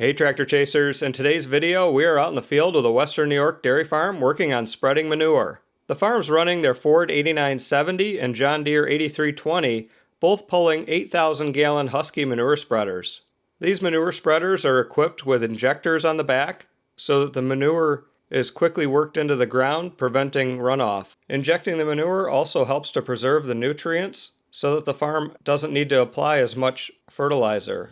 Hey Tractor Chasers, in today's video we are out in the field with a Western New York dairy farm working on spreading manure. The farm's running their Ford 8970 and John Deere 8320, both pulling 8,000 gallon Husky manure spreaders. These manure spreaders are equipped with injectors on the back so that the manure is quickly worked into the ground, preventing runoff. Injecting the manure also helps to preserve the nutrients so that the farm doesn't need to apply as much fertilizer.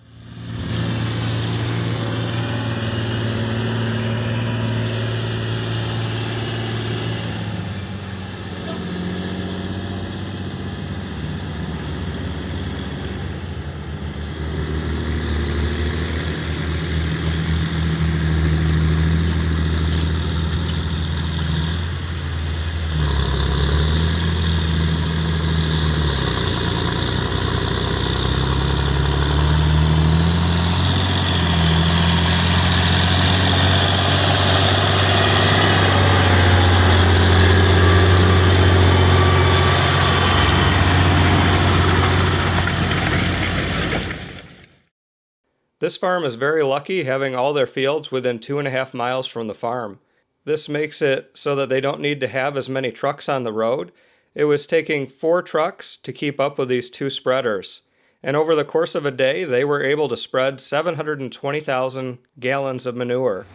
This farm is very lucky having all their fields within 2.5 miles from the farm. This makes it so that they don't need to have as many trucks on the road. It was taking 4 trucks to keep up with these 2 spreaders. And over the course of a day, they were able to spread 720,000 gallons of manure.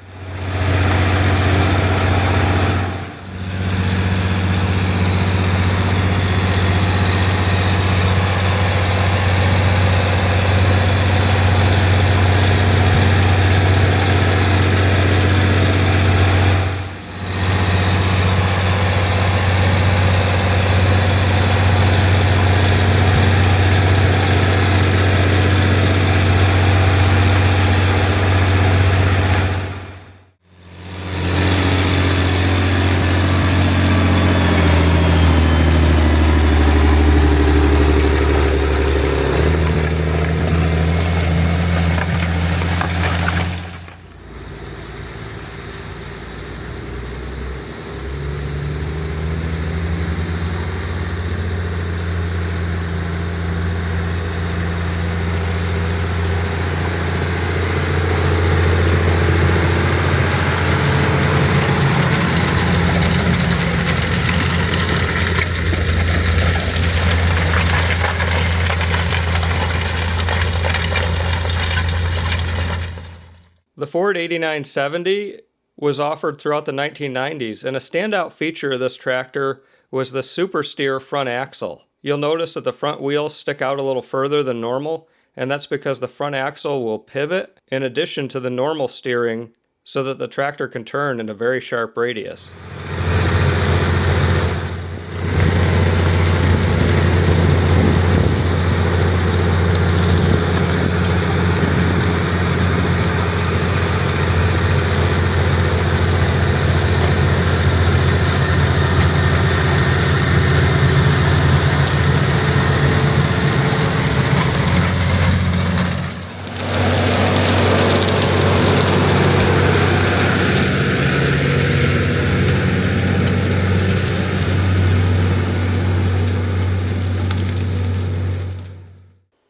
The Ford 8970 was offered throughout the 1990s, and a standout feature of this tractor was the super steer front axle. You'll notice that the front wheels stick out a little further than normal, and that's because the front axle will pivot in addition to the normal steering so that the tractor can turn in a very sharp radius.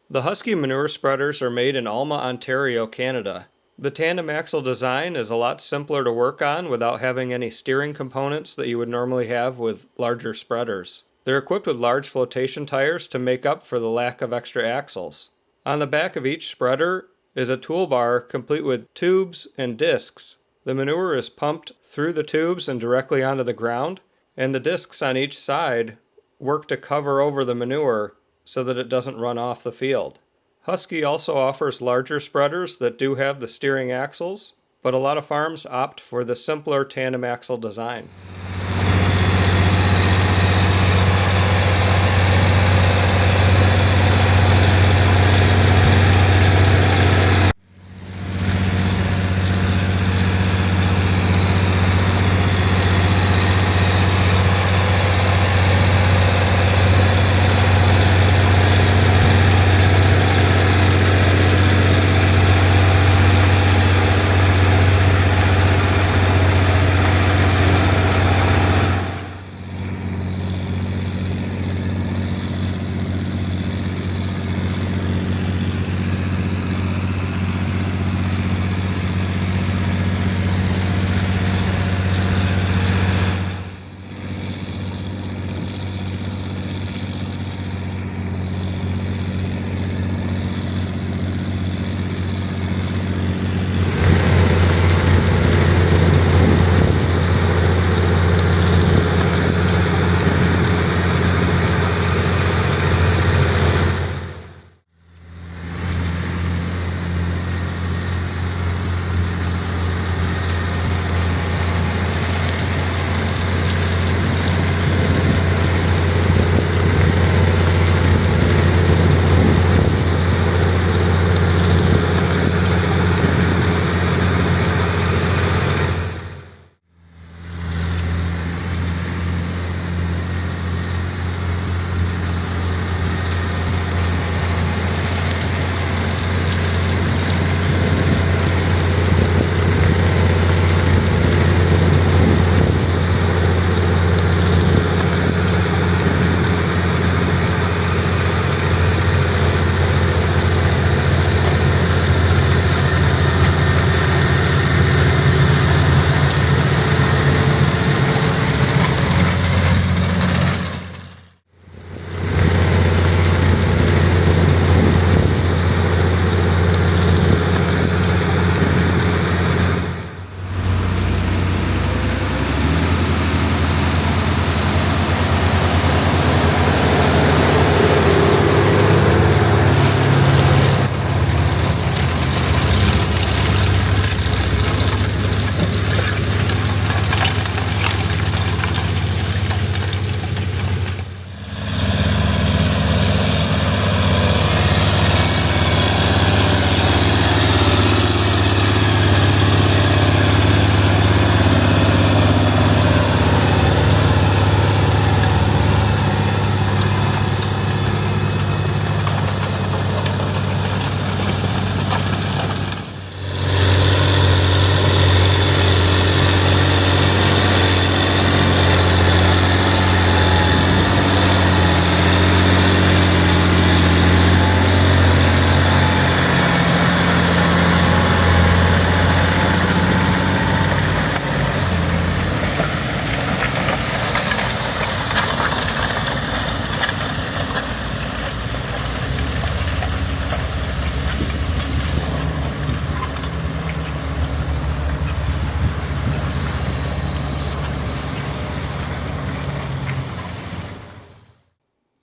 The Husky Manure spreaders are made in Alma, Ontario, Canada. The tandem axle design is a lot simpler to work on without having any steering components that you would normally have with larger spreaders. They're equipped with large flotation tires to make up for the lack of extra axles. On the back of each spreader is a toolbar complete with tubes and discs. The manure is pumped through the tubes and directly onto the ground, and the discs on each side work to cover over the manure so that it doesn't run off the field. Husky also offers larger spreaders that do have the steering axles, but a lot of farms opt for the simpler tandem axle design.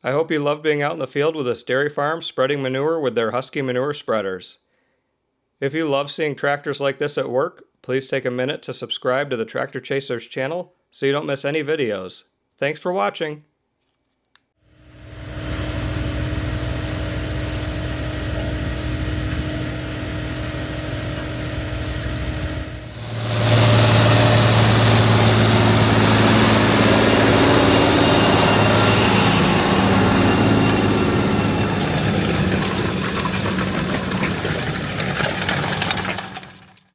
I hope you love being out in the field with this dairy farm spreading manure with their Husky Manure spreaders. If you love seeing tractors like this at work, please take a minute to subscribe to the Tractor Chasers channel so you don't miss any videos. Thanks for watching!